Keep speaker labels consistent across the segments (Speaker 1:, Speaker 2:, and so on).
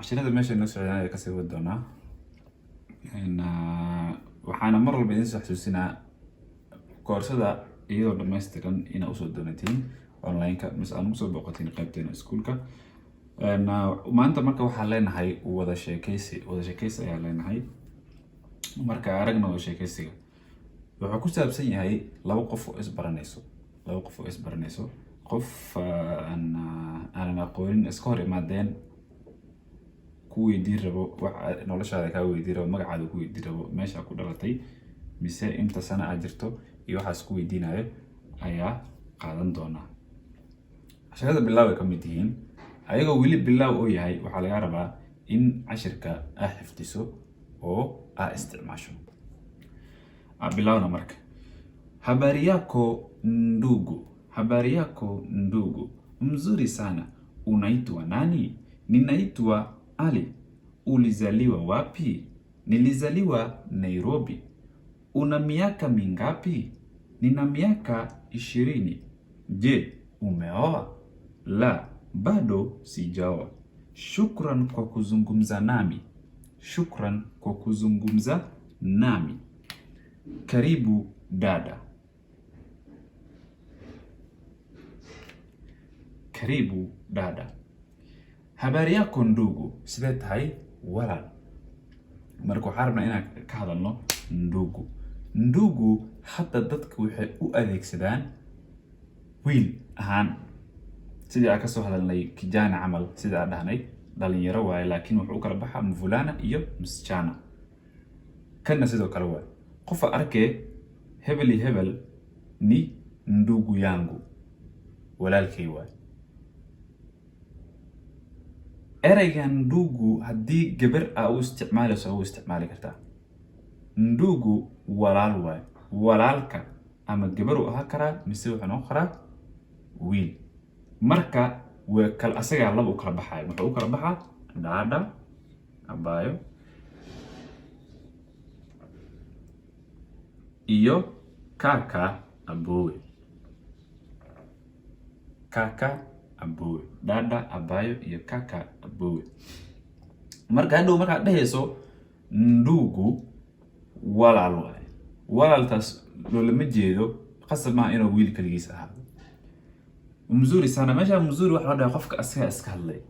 Speaker 1: عشرة ماشي الناس على كسر ودنا إن وحنا مرة بننسى حسوسنا كورس هذا إياه لما يستكن إن أوصل دونتين أونلاين كمثلا مصاب بقتين قيبتين سكولك إن وما أنت مركب وحلينا هاي وهذا شيء كيس علينا هاي مركب عرقنا وهذا شيء كيسي وحكوا سبب سيء هاي لو قفوا إسبرنيسو قف أنا أقولين إسكور مادين كوي ديربو نولش هذا كوي ديربو مقعد كوي ديربو ماشي أكو دلتي بس إمتى سنة أجرته يوحس كوي دينه أيا قادن دونا عشان هذا بالله كميتين أيقو ويلي بالله أوي هاي وحلا يعرفها إن عشرك أحفتسو أو استعماشو بالله نمرك habari yako ndugu mzuri sana unaitwa nani? Ninaitwa Ali. Ulizaliwa wapi? Nilizaliwa Nairobi. Una miaka mingapi? Nina miaka 20. Je, umeoa? La, bado sijaoa. Shukran kwa kuzungumza nami. Karibu dada. Karibu dada. Habari yako ndugu, sidee tahay walaal. Marka waxaan rabnaa inaan ka hadalno ndugu hadda dadku waxay u adeegsadaan wiil ahaan sidii aan ka soo hadalnay kijana camal sida aan dhahnay dhalinyaro waaye laakiin wuxuu u kala baxaa mvulana iyo msichana kana sidoo kale waaye qof arkay hebel ni ndugu yangu walaalkay waaye eraygan ndugu haddii gabar u isticmaali kartaa ndugu walaal waaye walaalka ama gabar u ahaa karaa mise wuxuu noqon karaa wiil marka waa kala asaga laba u kala baxay wuxuu u kala baxaa dada abayo iyo kaka abowe dada abayo iyo kaka abowe marka hadhow markaad dhehayso ndugu walaal waaye walaaltaas loolama jeedo qasab maaha inuu wiil kaligiis ahaado mzuri sana meesha mzuri waxa la dhahaa qofka asaga iska hadlay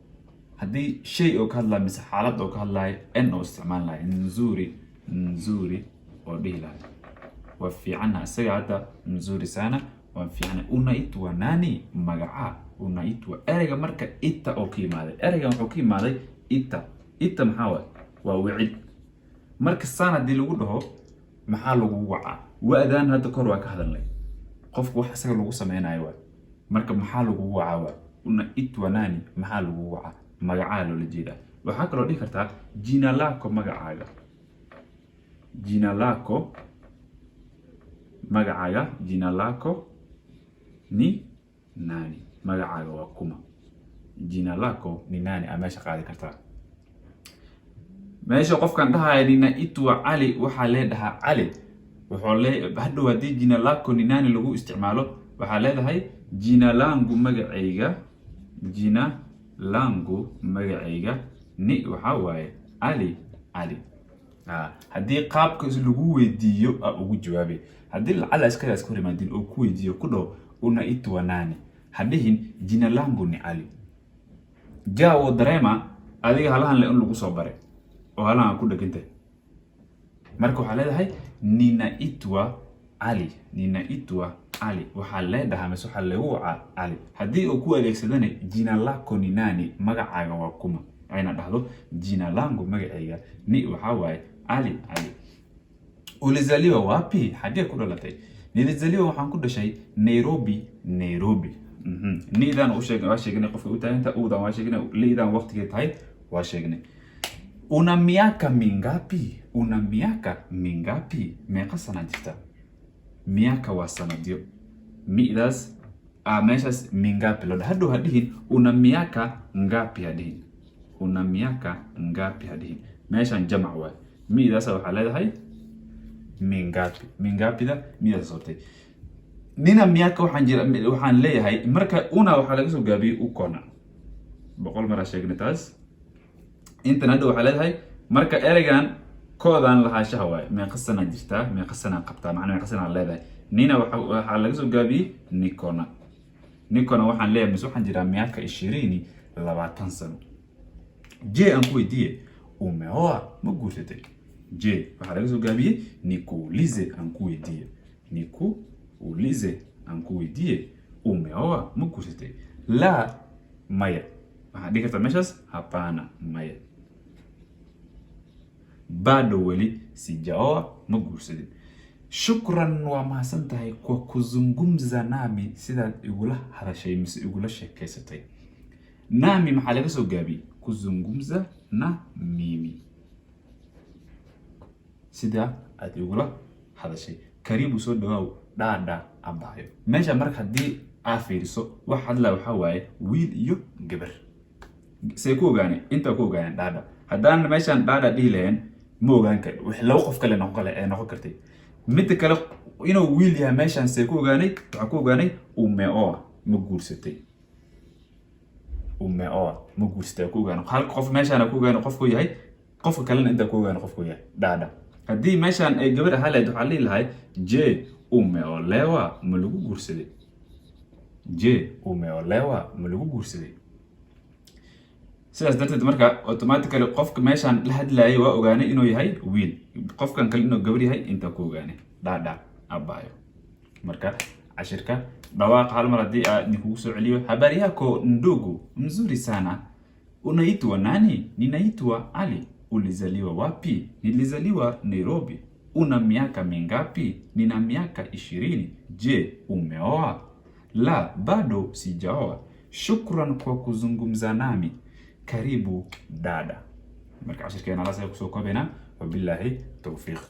Speaker 1: haddii shay oo ka hadlaya mise xaalad oo ka hadlaya n oo isticmaal lahay nzuri oo dhihi lahay waa fiicana asaga hadda mzuri sana waa fiicana unaitwa nani magaca unaitwa ereyga marka ita oo ka yimaaday ereygan wuxuu ka yimaaday ita maxaa waa wicid marka sana haddii lagu dhaho maxaa lagu wacaa waadaan hadda kor waa ka hadalnay qofku wax asaga lagu sameynayo waa marka maxaa lagu wacaa waa unaitwa nani maxaa lagu wacaa magacaa loola jeedaa waxaa kaloo dhihi kartaa jina lako magacaaga jina lako ni nani magacaaga waa kuma jina lako ni nani meesha qaadi kartaa meesha qofkan dhahaaya ninaitwa Ali waxaa leedahaa Ali wuxuu hadhow haddii jina lako ni nani lagu isticmaalo waxaa leedahay jina langu magacayga ni waxaa waaye Ali haddii qaabkaas lagu weydiiyo ugu jawaabay haddii lacala iskadaas ka rimaadin oo ku weydiiyo ku dhaw unaitwa nani hadhihin jina langu ni Ali jaawo dareema adiga halahan le in lagu soo bare oo halahan ku dhagantay marka waxaa leedahay ninaitwa Ali waxaa leedahay mise waxaa lagu wacaa Ali haddii uu ku adeegsadana jina lako ni nani magacaaga waa kuma ayna dhahdo jina langu magacayga ni waxaa waaye Ali ulizaliwa wapi hadii ku dhalatay nilizaliwa waxaan ku dhashay Nairobi nidan waa sheegnay qofka u taaganta uudan waa sheegnay liidan waqtiga tahay waa sheegnay una miaka mingapi meeqa sana jirta miaka waa sanadyo midaas meeshas mingapi loo hadhow hadhihin una miaka ngapi hadhihin meeshan jamac waa midaas waxaa leedahay mingapida midaas sootay nina miaka waxaan leeyahay marka una waxaa laga soo gaabiyay ukona boqol mara sheegnay taas intan hadda waxaa leedahay marka ereygan koodaan lahaanshaha waaye meeqa sana jirtaa meeqa sana qabtaa macnaha meeqa sana leedahay nina waxaa laga soo gaabiyey nikona waxaan leeyahay mise waxaan jiraa miaka 20 sano. Je aan ku weydiiye umeoa ma guursatay. Je waxaa laga soo gaabiyey nikuulize aan ku weydiiye umeoa ma guursatay. La maya waxaa dhigi kartaa meeshaas hapana maya. Bado weli sijaoa ma guursadin. Shukran waa mahadsantahay kwa kuzungumza nami sidaad igula hadashay mise igula sheekaysatay. Nami maxaa laga soo gaabiyey kuzungumza na mimi, sida aad igula hadashay. Karibu soo dhawaaw dada abayo. Meesha marka hadii aad fiiriso wax hadla waxa waaye wiil iyo gabar. Say ku ogaanay inta ku ogaanay dada. Haddaan meeshan dada dhihi lahayn ma ogaan karo wax laba qof kale noqon kartay. mid kale inuu wiil yahay meeshan say ku ogaanay waxa ku ogaanay umeoa ma guursatay. ma guursatay ku ogaanay hal qof meeshan ku ogaanay qofku yahay qofka kalena inta ku ogaanay qofku yahay dada. haddii meeshan ay gabar ahayd waxa la ilahay je umeolewa ma lagu guursaday. sidaas darteed marka automatically qofka meeshan la hadlayay waa ogaanay inuu yahay wiil qofkan kale inuu gabar yahay inta ku ogaanay dada abayo. marka cashirka dhawaaq hal mar hadii aad kugu soo celiyo habari yako ndugu mzuri sana unaitwa nani. Ninaitwa Ali. Ulizaliwa wapi? Nilizaliwa Nairobi. Una miaka mingapi? Nina miaka 20. Je, umeoa? La, bado sijaoa. Shukran kwa kuzungumza nami. Karibu dada. marka cashirkeena la soo koobena wabillahi tawfiq.